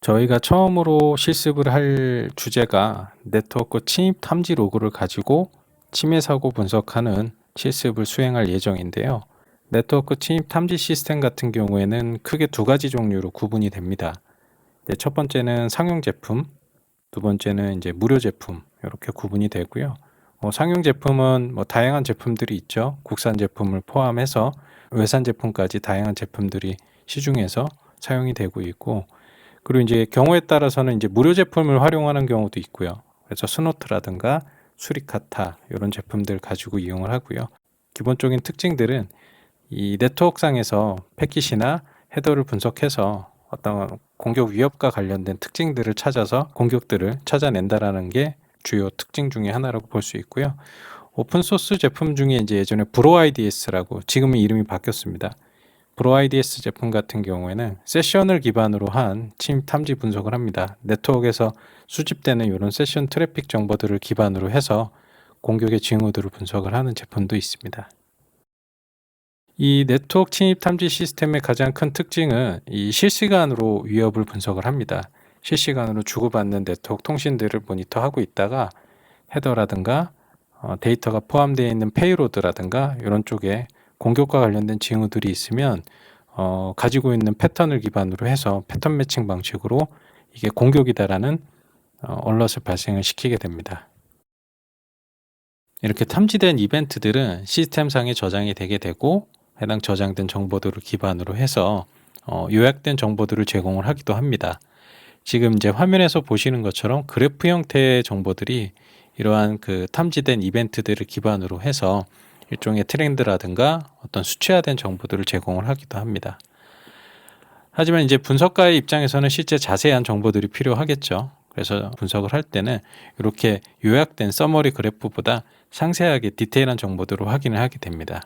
저희가 처음으로 실습을 할 주제가 네트워크 침입 탐지 로그를 가지고 침해 사고 분석하는 실습을 수행할 예정인데요. 네트워크 침입 탐지 시스템 같은 경우에는 크게 두 가지 종류로 구분이 됩니다. 첫 번째는 상용 제품, 두 번째는 이제 무료 제품 이렇게 구분이 되고요. 상용 제품은 다양한 제품들이 있죠. 국산 제품을 포함해서 외산 제품까지 다양한 제품들이 시중에서 사용이 되고 있고, 그리고 이제 경우에 따라서는 이제 무료 제품을 활용하는 경우도 있고요. 그래서 스노트라든가 수리카타 이런 제품들 가지고 이용을 하고요. 기본적인 특징들은 이 네트워크상에서 패킷이나 헤더를 분석해서 어떤 공격 위협과 관련된 특징들을 찾아서 공격들을 찾아낸다라는 게 주요 특징 중에 하나라고 볼 수 있고요. 오픈소스 제품 중에 이제 예전에 브로아이디에스라고, 지금은 이름이 바뀌었습니다. 브로아이디에스 제품 같은 경우에는 세션을 기반으로 한 침입 탐지 분석을 합니다. 네트워크에서 수집되는 이런 세션 트래픽 정보들을 기반으로 해서 공격의 징후들을 분석을 하는 제품도 있습니다. 이 네트워크 침입 탐지 시스템의 가장 큰 특징은 이 실시간으로 위협을 분석을 합니다. 실시간으로 주고받는 네트워크 통신들을 모니터하고 있다가 헤더라든가 데이터가 포함되어 있는 페이로드라든가 이런 쪽에 공격과 관련된 징후들이 있으면 가지고 있는 패턴을 기반으로 해서 패턴 매칭 방식으로 이게 공격이다라는 얼럿을 발생을 시키게 됩니다. 이렇게 탐지된 이벤트들은 시스템상에 저장이 되게 되고, 해당 저장된 정보들을 기반으로 해서 요약된 정보들을 제공을 하기도 합니다. 지금 이제 화면에서 보시는 것처럼 그래프 형태의 정보들이 이러한 그 탐지된 이벤트들을 기반으로 해서 일종의 트렌드라든가 어떤 수치화된 정보들을 제공을 하기도 합니다. 하지만 이제 분석가의 입장에서는 실제 자세한 정보들이 필요하겠죠. 그래서 분석을 할 때는 이렇게 요약된 서머리 그래프보다 상세하게 디테일한 정보들을 확인을 하게 됩니다.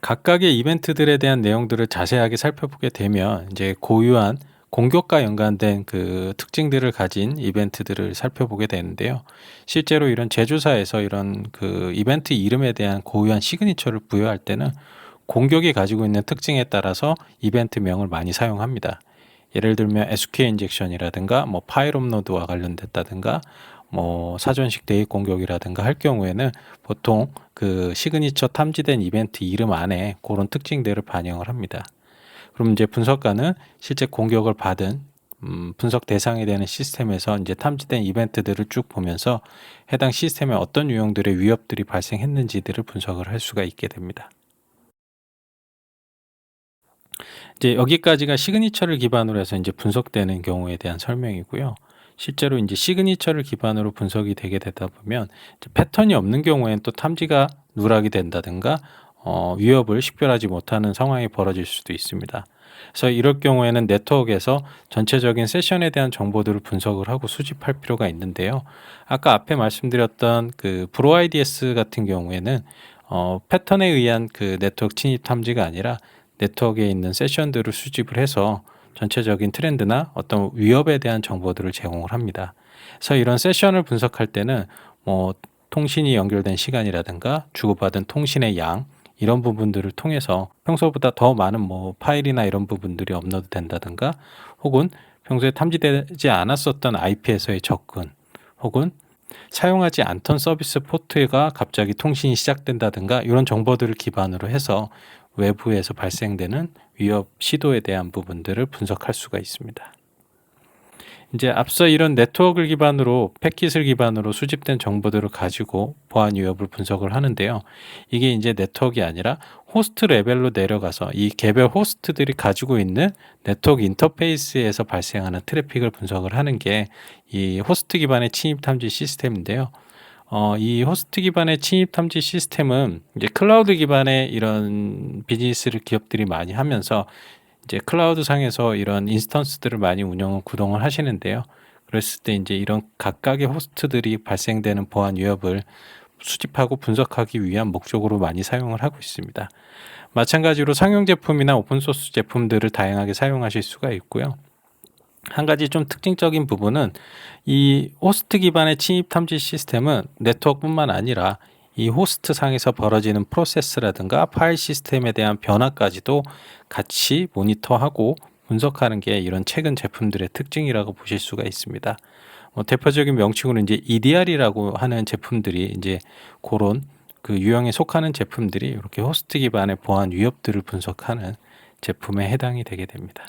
각각의 이벤트들에 대한 내용들을 자세하게 살펴보게 되면 이제 고유한 공격과 연관된 그 특징들을 가진 이벤트들을 살펴보게 되는데요. 실제로 이런 제조사에서 이런 그 이벤트 이름에 대한 고유한 시그니처를 부여할 때는 공격이 가지고 있는 특징에 따라서 이벤트명을 많이 사용합니다. 예를 들면 SQL 인젝션이라든가 파일업로드와 관련됐다든가 사전식 대입 공격이라든가 할 경우에는 보통 그 시그니처 탐지된 이벤트 이름 안에 그런 특징들을 반영을 합니다. 그럼 이제 분석가는 실제 공격을 받은 분석 대상이 되는 시스템에서 이제 탐지된 이벤트들을 쭉 보면서 해당 시스템에 어떤 유형들의 위협들이 발생했는지들을 분석을 할 수가 있게 됩니다. 이제 여기까지가 시그니처를 기반으로 해서 이제 분석되는 경우에 대한 설명이고요. 실제로 이제 시그니처를 기반으로 분석이 되게 되다 보면 패턴이 없는 경우에는 또 탐지가 누락이 된다든가 위협을 식별하지 못하는 상황이 벌어질 수도 있습니다. 그래서 이럴 경우에는 네트워크에서 전체적인 세션에 대한 정보들을 분석을 하고 수집할 필요가 있는데요. 아까 앞에 말씀드렸던 그 브로아이디에스 같은 경우에는 패턴에 의한 그 네트워크 침입 탐지가 아니라 네트워크에 있는 세션들을 수집을 해서 전체적인 트렌드나 어떤 위협에 대한 정보들을 제공을 합니다. 그래서 이런 세션을 분석할 때는 통신이 연결된 시간이라든가 주고받은 통신의 양, 이런 부분들을 통해서 평소보다 더 많은 파일이나 이런 부분들이 업로드 된다든가, 혹은 평소에 탐지되지 않았었던 IP에서의 접근, 혹은 사용하지 않던 서비스 포트가 갑자기 통신이 시작된다든가, 이런 정보들을 기반으로 해서 외부에서 발생되는 위협 시도에 대한 부분들을 분석할 수가 있습니다. 이제 앞서 이런 네트워크를 기반으로 패킷을 기반으로 수집된 정보들을 가지고 보안 위협을 분석을 하는데요. 이게 이제 네트워크가 아니라 호스트 레벨로 내려가서 이 개별 호스트들이 가지고 있는 네트워크 인터페이스에서 발생하는 트래픽을 분석을 하는 게 이 호스트 기반의 침입 탐지 시스템인데요. 이 호스트 기반의 침입 탐지 시스템은 이제 클라우드 기반의 이런 비즈니스를 기업들이 많이 하면서 이제 클라우드 상에서 이런 인스턴스들을 많이 구동을 하시는데요. 그랬을 때 이제 이런 각각의 호스트들이 발생되는 보안 위협을 수집하고 분석하기 위한 목적으로 많이 사용을 하고 있습니다. 마찬가지로 상용 제품이나 오픈소스 제품들을 다양하게 사용하실 수가 있고요. 한 가지 좀 특징적인 부분은 이 호스트 기반의 침입 탐지 시스템은 네트워크뿐만 아니라 이 호스트 상에서 벌어지는 프로세스라든가 파일 시스템에 대한 변화까지도 같이 모니터하고 분석하는 게 이런 최근 제품들의 특징이라고 보실 수가 있습니다. 대표적인 명칭으로 이제 EDR이라고 하는 제품들이 이제 그런 그 유형에 속하는 제품들이 이렇게 호스트 기반의 보안 위협들을 분석하는 제품에 해당이 되게 됩니다.